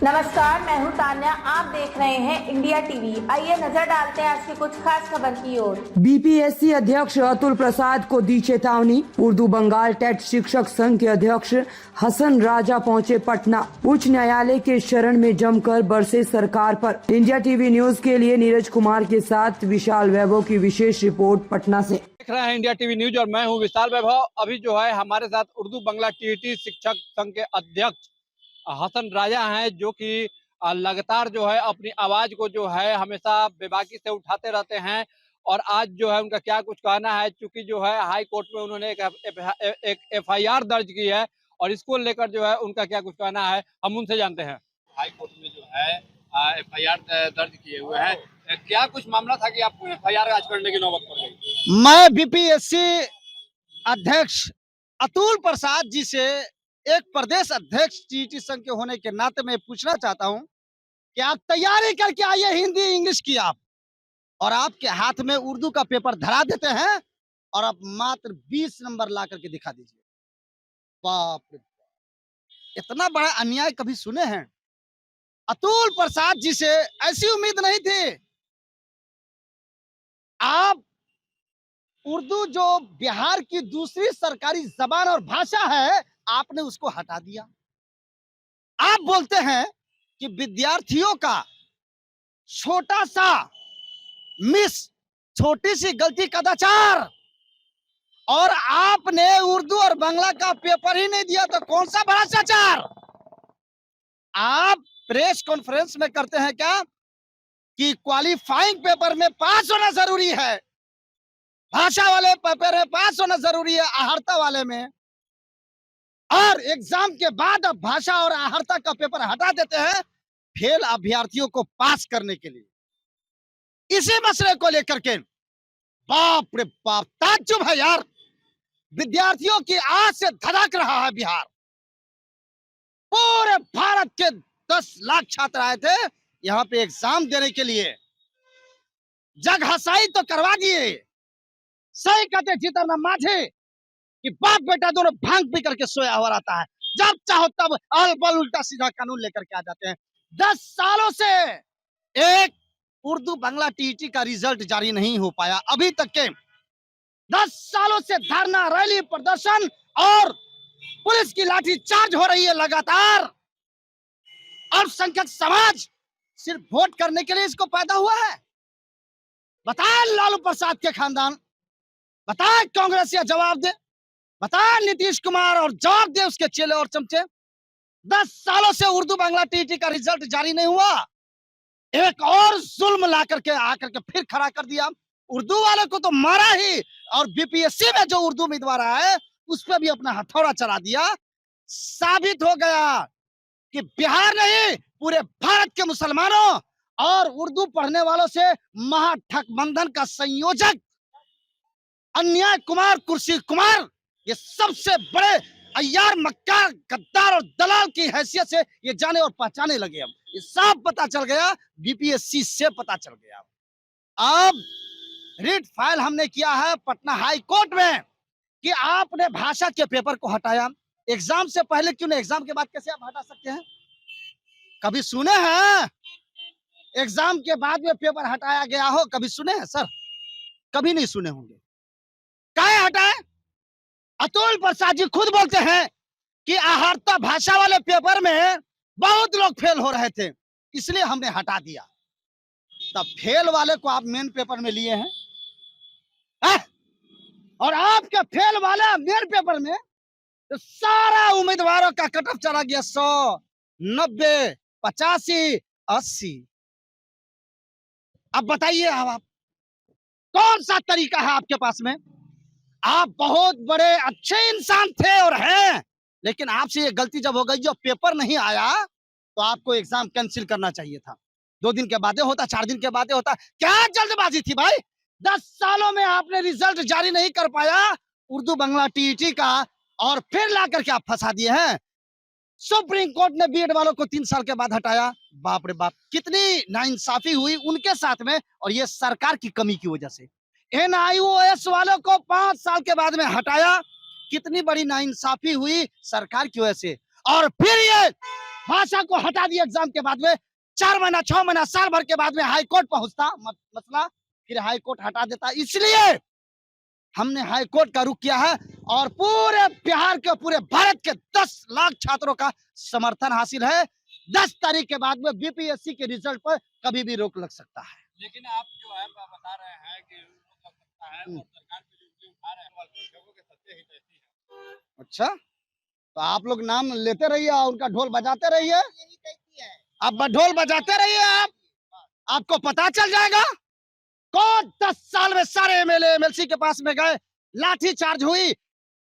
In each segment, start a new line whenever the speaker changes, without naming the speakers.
नमस्कार, मैं हूं तान्या। आप देख रहे हैं इंडिया टीवी। आइए नजर डालते हैं आज की कुछ खास खबर की ओर।
बीपीएससी अध्यक्ष अतुल प्रसाद को दी चेतावनी। उर्दू बंगाल टेट शिक्षक संघ के अध्यक्ष हसन राजा पहुंचे पटना। उच्च न्यायालय के शरण में जमकर बरसे सरकार पर। इंडिया टीवी न्यूज के लिए नीरज कुमार के साथ विशाल वैभव की विशेष रिपोर्ट पटना से।
देख रहे हैं इंडिया टीवी न्यूज और मैं हूं विशाल वैभव। अभी जो है हमारे साथ उर्दू बंगला टीईटी शिक्षक संघ के अध्यक्ष हसन राजा हैं, जो कि लगातार जो है अपनी आवाज को जो है हमेशा बेबाकी से उठाते रहते हैं। और आज जो है उनका क्या कुछ कहना है, चूंकि जो है हाई कोर्ट में उन्होंने एक एफआईआर दर्ज की है और इसको लेकर जो है उनका क्या कुछ कहना है हम उनसे जानते हैं। हाई कोर्ट में जो है एफआईआर दर्ज किए हुए हैं, क्या कुछ मामला था कि आपको एफआईआर आज करने की नौबत पड़ गई?
मैं बीपीएससी अध्यक्ष अतुल प्रसाद जी से एक प्रदेश अध्यक्ष टीटी संघ के होने के नाते मैं पूछना चाहता हूं कि आप तैयारी करके आइए हिंदी इंग्लिश की आप, और आपके हाथ में उर्दू का पेपर धरा देते हैं और आप मात्र 20 नंबर ला करके दिखा दीजिए। बाप रे बाप, इतना बड़ा अन्याय कभी सुने हैं? अतुल प्रसाद जी से ऐसी उम्मीद नहीं थी। आप उर्दू जो बिहार की दूसरी सरकारी जबान और भाषा है, आपने उसको हटा दिया। आप बोलते हैं कि विद्यार्थियों का छोटा सा मिस, छोटी सी गलती कदाचार, और आपने उर्दू और बांग्ला का पेपर ही नहीं दिया तो कौन सा भ्रष्टाचार? आप प्रेस कॉन्फ्रेंस में करते हैं क्या कि क्वालिफाइंग पेपर में पास होना जरूरी है, भाषा वाले पेपर में पास होना जरूरी है, आहर्ता वाले में, और एग्जाम के बाद अब भाषा और आहर्ता का पेपर हटा देते हैं फेल अभ्यर्थियों को पास करने के लिए। इसी मसले को लेकर के बाप रे बाप, ताज्जुब है यार। विद्यार्थियों की आस से धड़क रहा है बिहार। पूरे भारत के 10 लाख छात्र आए थे यहां पे एग्जाम देने के लिए। जग हसाई तो करवा दिए। सही कहते जितना माझे कि बाप बेटा दोनों भांग पी करके सोया हुआ रहता है, जब चाहो तब अल बल उल्टा सीधा कानून लेकर के आ जाते हैं। 10 सालों से एक उर्दू बांग्ला टीईटी का रिजल्ट जारी नहीं हो पाया अभी तक के। 10 सालों से धरना, रैली, प्रदर्शन और पुलिस की लाठी चार्ज हो रही है लगातार। अल्पसंख्यक समाज सिर्फ वोट करने के लिए इसको पैदा हुआ है। बताए लालू प्रसाद के खानदान, बताए कांग्रेस या जवाब दे, बताया नीतीश कुमार और जवाब दे उसके चेले और चमचे। 10 सालों से उर्दू बांग्ला टीईटी का रिजल्ट जारी नहीं हुआ। एक और जुल्म ला करके आकर के फिर खड़ा कर दिया। उर्दू वाले को तो मारा ही, और बीपीएससी में जो उर्दू उम्मीदवार है उस पर भी अपना हथौड़ा चला दिया। साबित हो गया कि बिहार नहीं पूरे भारत के मुसलमानों और उर्दू पढ़ने वालों से महागठबंधन का संयोजक अन्याय कुमार, कुर्सी कुमार, ये सबसे बड़े अय्यार, मक्कार, गद्दार और दलाल की हैसियत से ये जाने और पहचाने लगे। अब ये सब पता चल गया, बीपीएससी से पता चल गया। अब रिट फाइल हमने किया है पटना हाई कोर्ट में कि आपने भाषा के पेपर को हटाया। एग्जाम से पहले क्यों नहीं, एग्जाम के बाद कैसे आप हटा सकते हैं? कभी सुने हैं एग्जाम के बाद में पेपर हटाया गया हो? कभी सुने हैं सर? कभी नहीं सुने होंगे। काहे हटाए? अतुल प्रसाद जी खुद बोलते हैं कि आहर्ता भाषा वाले पेपर में बहुत लोग फेल हो रहे थे, इसलिए हमने हटा दिया। तब फेल वाले को आप मेन पेपर में लिए हैं, और आपके फेल वाले मेन पेपर में तो सारा उम्मीदवारों का कट ऑफ चला गया 100, 90, 85, 80। अब बताइए आप कौन सा तरीका है आपके पास में? आप बहुत बड़े अच्छे इंसान थे और हैं, लेकिन आपसे ये गलती जब हो गई, जो पेपर नहीं आया तो आपको एग्जाम कैंसिल करना चाहिए था। 2 दिन के बाद होता, 4 दिन के बाद होता। क्या जल्दबाजी थी भाई? 10 सालों में आपने रिजल्ट जारी नहीं कर पाया उर्दू बांग्ला टीईटी का, और फिर ला करके आप फंसा दिए हैं। सुप्रीम कोर्ट ने बीएड वालों को 3 साल के बाद हटाया। बाप रे बाप, कितनी नाइंसाफी हुई उनके साथ में, और ये सरकार की कमी की वजह से। एनआईओएस वालों को 5 साल के बाद में हटाया, कितनी बड़ी नाइंसाफी हुई सरकार की वजह से। और फिर ये भाषा को हटा दिया एग्जाम के बाद में 4 महीना 6 महीना साल भर के बाद में हाई कोर्ट पहुंचता मसला, फिर हाई कोर्ट हटा देता। इसलिए हमने हाई कोर्ट का रुख किया है और पूरे बिहार के पूरे भारत के 10 लाख छात्रों का समर्थन हासिल है। 10 तारीख के बाद में बीपीएससी के रिजल्ट पर कभी भी रोक लग सकता है।
लेकिन आप जो है बता रहे हैं कि रोक लग सकता है और सरकार पे जो उंगली उठा रहे हैं अल्पसंख्यकों के सत्य ही ऐसी है।
अच्छा, तो आप लोग नाम लेते रहिए और उनका ढोल बजाते रहिए, आप ढोल बजाते रहिए, आपको पता चल जाएगा। कौन 10 साल में सारे एमएलए एमएलसी के पास में गए, लाठी चार्ज हुई,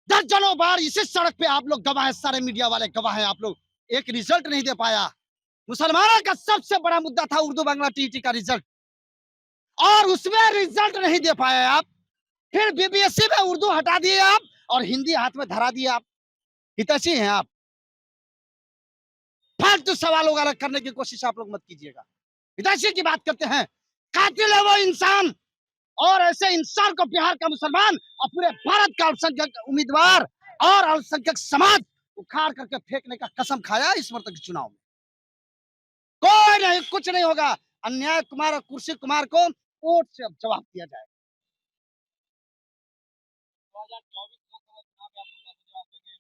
दर्जनों बार इसी सड़क पे आप लोग गवाह हैं, सारे मीडिया वाले गवाह हैं। आप लोग एक रिजल्ट नहीं दे पाया। मुसलमानों का सबसे बड़ा मुद्दा था उर्दू बांग्ला टीईटी का रिजल्ट, और उसमें रिजल्ट नहीं दे पाए आप। फिर बीपीएससी में उर्दू हटा दिए आप और हिंदी हाथ में धरा दिए आप। हितैषी हैं आप। फालतू सवालों का अलग करने की कोशिश आप लोग मत कीजिएगा। हितैषी की बात करते हैं, कातिल है वो इंसान, और ऐसे इंसान को बिहार का मुसलमान और पूरे भारत का अल्पसंख्यक उम्मीदवार और अल्पसंख्यक समाज उखाड़ करके फेंकने का कसम खाया इस बार तक चुनाव में। कोई नहीं, कुछ नहीं होगा। अन्याय कुमार और कुर्सी कुमार को वोट से अब जवाब दिया जाए।
2024 लोकसभा चुनाव में आप लोग कैसे जवाब देंगे?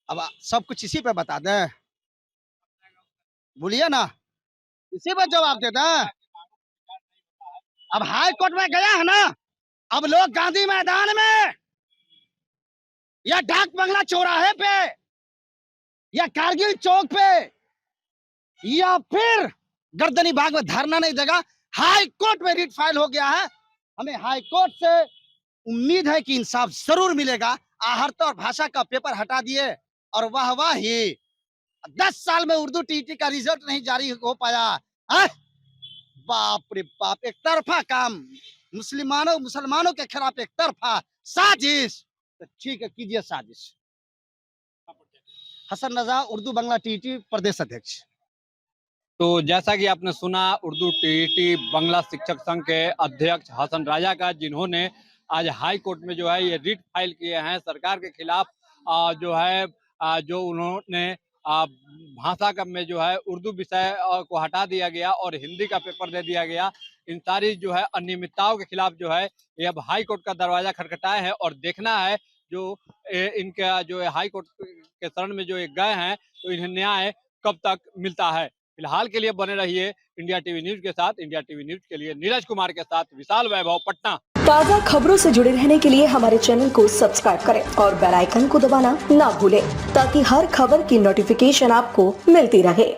अब सब कुछ इसी पे बता दें, बोलिए ना, इसी पे जवाब दे दें। अब हाई कोर्ट में गया है ना, अब लोग गांधी मैदान में या डाक बंगला चौराहे पे या कारगिल चौक पे या फिर गर्दनी बाग में धरना नहीं देगा। हाई कोर्ट में रिट फाइल हो गया है। हमें हाई कोर्ट से उम्मीद है कि इंसाफ जरूर मिलेगा। आहर्ता और भाषा का पेपर हटा दिए और वाह वाह ही 10 साल में उर्दू टीईटी का रिजल्ट नहीं जारी हो पाया। बाप रे बाप, एक तरफा काम, मुसलमानों के खिलाफ एक तरफा साजिश। तो ठीक है, कीजिए साजिश। हसन रजा, उर्दू बांग्ला टीईटी प्रदेश अध्यक्ष।
तो जैसा कि आपने सुना, उर्दू टीईटी बांग्ला शिक्षक संघ के अध्यक्ष हसन राजा का, जिन्होंने आज हाई कोर्ट में जो है ये रिट फाइल किए हैं सरकार के खिलाफ। जो है जो उन्होंने भाषा का में जो है उर्दू विषय को हटा दिया गया और हिंदी का पेपर दे दिया गया। इन सारी जो है अनियमितताओं के खिलाफ जो है ये अब हाई कोर्ट का दरवाजा खटखटाया है और देखना है जो इनका जो है हाई कोर्ट के शरण में जो ये गए हैं तो इन्हें न्याय कब तक मिलता है। फिलहाल के लिए बने रहिए इंडिया टीवी न्यूज के साथ। इंडिया टीवी न्यूज के लिए नीरज कुमार के साथ विशाल वैभव, पटना।
ताज़ा खबरों से जुड़े रहने के लिए हमारे चैनल को सब्सक्राइब करें और बेल आइकन को दबाना ना भूलें ताकि हर खबर की नोटिफिकेशन आपको मिलती रहे।